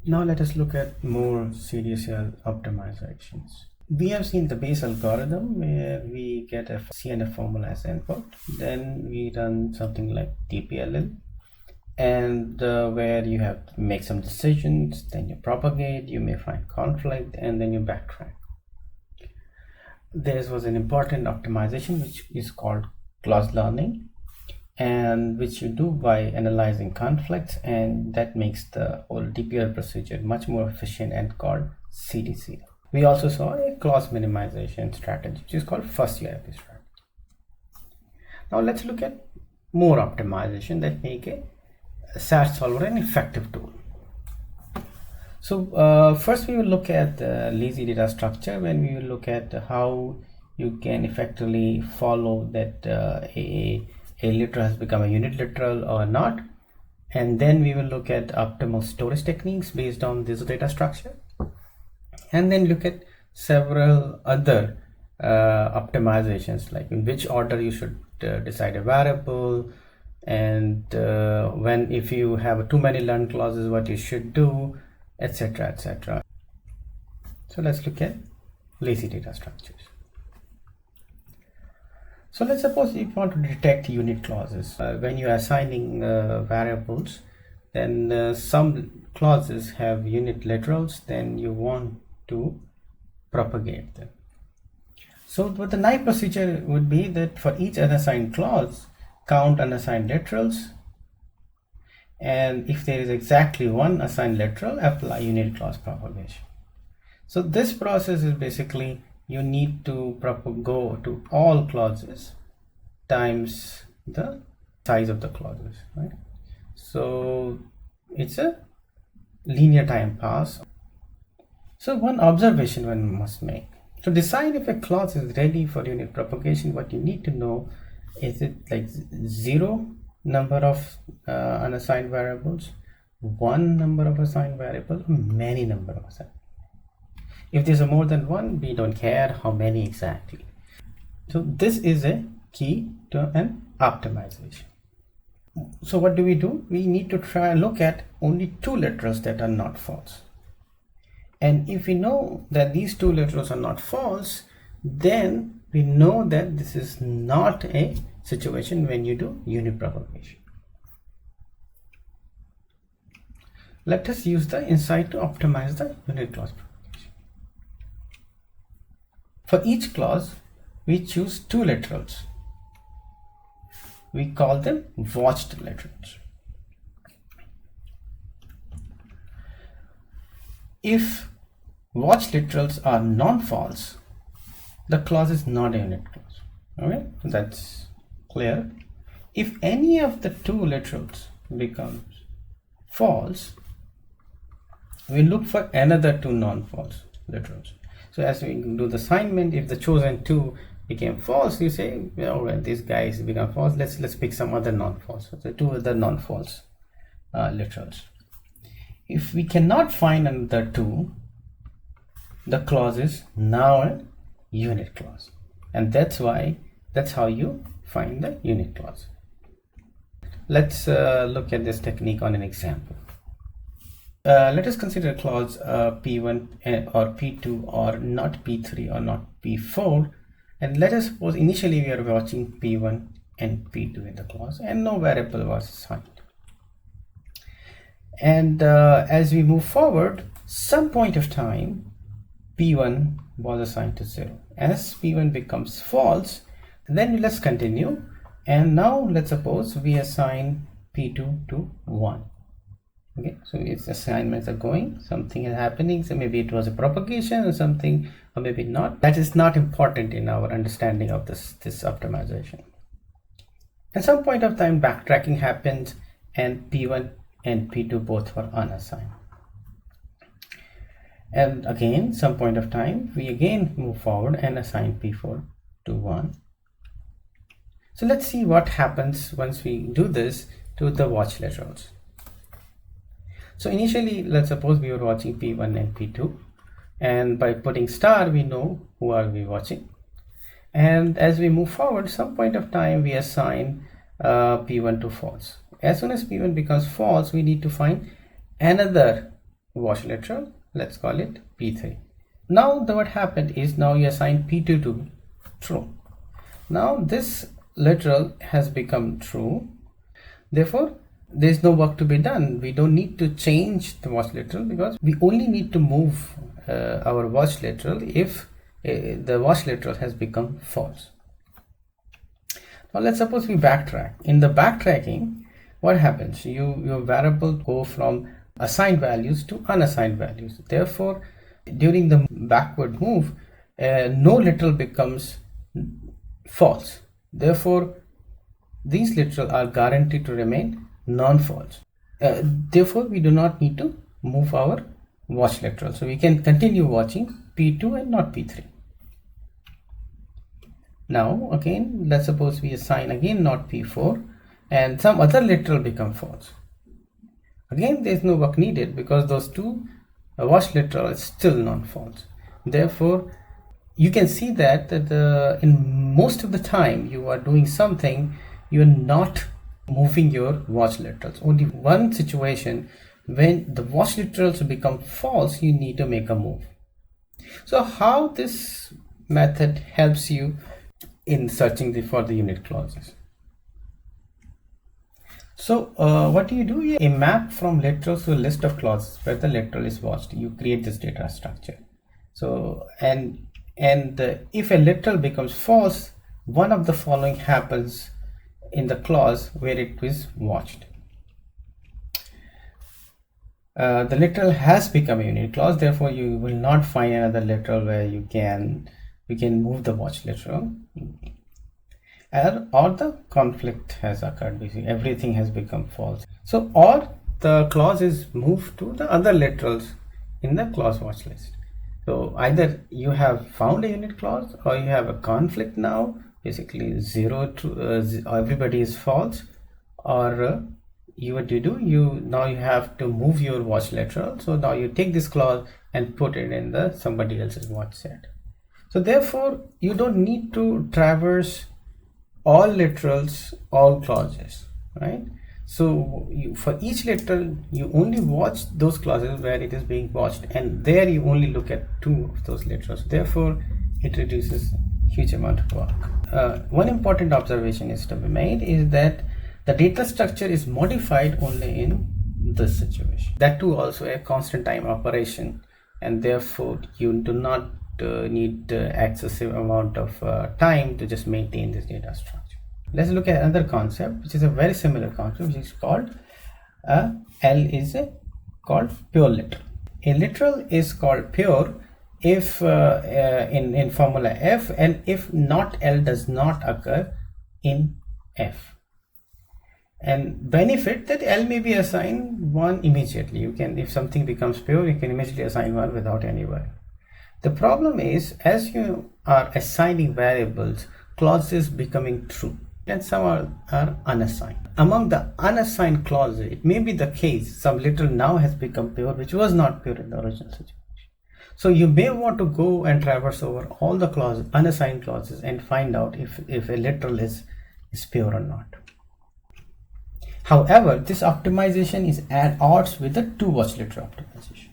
Now let us look at more CDCL optimizations. We have seen the base algorithm where we get a CNF formula as input, then we run something like TPLL, and where you have to make some decisions, then you propagate, you may find conflict, and then you backtrack. There was an important optimization which is called clause learning, and which you do by analyzing conflicts, and that makes the whole DPL procedure much more efficient and called CDCL. We also saw a clause minimization strategy which is called first UIP strategy. Now let's look at more optimization that make a SAT solver an effective tool. So first we will look at the lazy data structure, when we will look at how you can effectively follow that a literal has become a unit literal or not, and then we will look at optimal storage techniques based on this data structure, and then look at several other optimizations, like in which order you should decide a variable, and when if you have too many learned clauses, what you should do, etc, etc. So let's look at lazy data structures. So let's suppose you want to detect unit clauses. When you are assigning variables, then some clauses have unit literals, then you want to propagate them. So what the naive procedure would be that for each unassigned clause, count unassigned literals, and if there is exactly one assigned literal, apply unit clause propagation. So this process is basically you need to go to all clauses times the size of the clauses, right? So it's a linear time pass. So one observation one must make: to decide if a clause is ready for unit propagation, what you need to know is it like 0 number of unassigned variables, 1 number of assigned variables, or many number of assigned. If there's a more than one, we don't care how many exactly. So this is a key to an optimization. So what do? We need to try and look at only 2 literals that are not false. And if we know that these 2 literals are not false, then we know that this is not a situation when you do unit propagation. Let us use the insight to optimize the unit clause propagation. For each clause, we choose 2 literals. We call them watched literals. If watched literals are non-false, the clause is not a unit clause. Okay, that's clear. If any of the 2 literals becomes false, we look for another 2 non-false literals. So as we do the assignment, if the chosen 2 became false, you say, well, this guy has become false, let's pick some other non-false. So 2 other non-false literals. If we cannot find another 2, the clause is now a unit clause, and that's how you find the unit clause. Let's look at this technique on an example. Let us consider a clause P1 or P2 or not P3 or not P4, and let us suppose initially we are watching P1 and P2 in the clause and no variable was assigned. And as we move forward, some point of time P1 was assigned to 0. As P1 becomes false, then let's continue, and now let's suppose we assign P2 to 1. Okay, so its assignments are going, something is happening, so maybe it was a propagation or something, or maybe not. That is not important in our understanding of this optimization. At some point of time, backtracking happens and P1 and P2 both were unassigned. And again, some point of time, we again move forward and assign P4 to 1. So let's see what happens once we do this to the watch literals. So initially, let's suppose we were watching P1 and P2, and by putting star, we know who are we watching. And as we move forward, some point of time, we assign P1 to false. As soon as P1 becomes false, we need to find another watch literal, let's call it P3. Now what happened is, now you assign P2 to true. Now this literal has become true, therefore there is no work to be done. We don't need to change the watch literal, because we only need to move our watch literal if the watch literal has become false. Now let's suppose we backtrack. In the backtracking, what happens? Your variable go from assigned values to unassigned values. Therefore, during the backward move, no literal becomes false. Therefore, these literal are guaranteed to remain non-false. Therefore, we do not need to move our watch literal. So we can continue watching P2 and not P3. Now again, let's suppose we assign again not P4 and some other literal become false. Again, there is no work needed because those two watch literal is still non-false. Therefore, you can see that in most of the time you are doing something, you are not moving your watch literals. Only one situation, when the watch literals become false, you need to make a move. So how this method helps you in searching for the unit clauses? So what do? You map from literals to a list of clauses where the literal is watched. You create this data structure. So and if a literal becomes false, one of the following happens in the clause where it is watched. The literal has become a unit clause, therefore you will not find another literal where you can move the watch literal, or the conflict has occurred. Basically everything has become false. So or the clause is moved to the other literals in the clause watch list. So either you have found a unit clause or you have a conflict now, basically zero to everybody is false, or what you do, now you have to move your watch literal. So now you take this clause and put it in the somebody else's watch set. So therefore you don't need to traverse all literals, all clauses, right? So for each literal you only watch those clauses where it is being watched, and there you only look at two of those literals. Therefore it reduces huge amount of work. One important observation is to be made is that the data structure is modified only in this situation. That too also a constant time operation, and therefore you do not need excessive amount of time to just maintain this data structure. Let's look at another concept, which is a very similar concept, which is called L is called pure literal. A literal is called pure if in formula F, and if not L does not occur in F. And benefit that L may be assigned 1 immediately. You can, if something becomes pure, you can immediately assign 1 without any worry. The problem is, as you are assigning variables, clauses becoming true, and some are unassigned. Among the unassigned clauses, it may be the case some literal now has become pure, which was not pure in the original situation. So you may want to go and traverse over all the clauses, unassigned clauses, and find out if a literal is pure or not. However, this optimization is at odds with the two watch literal optimization.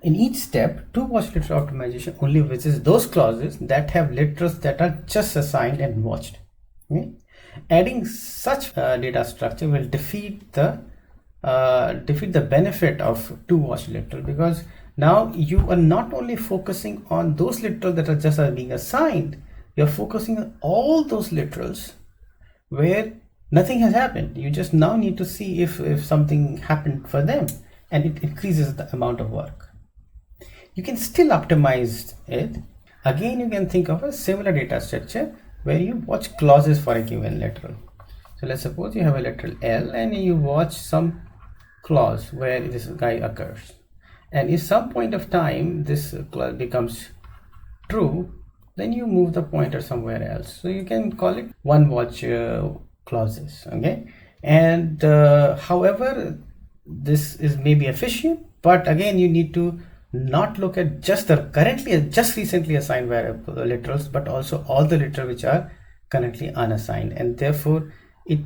In each step, two watch literal optimization only visits those clauses that have literals that are just assigned and watched. Okay? Adding such data structure will defeat the benefit of two watch literal, because now you are not only focusing on those literals that are just being assigned, you are focusing on all those literals where nothing has happened. You just now need to see if something happened for them, and it increases the amount of work. You can still optimize it. Again, you can think of a similar data structure where you watch clauses for a given literal. So let's suppose you have a literal L and you watch some clause where this guy occurs, and if some point of time this clause becomes true, then you move the pointer somewhere else. So you can call it one watch clauses. Okay, and however, this is maybe efficient, but again you need to not look at just the just recently assigned variable literals, but also all the literals which are currently unassigned, and therefore it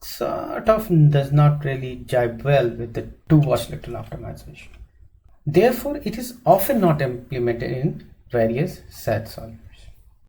sort of does not really jibe well with the two watch literal optimization. Therefore, it is often not implemented in various sets.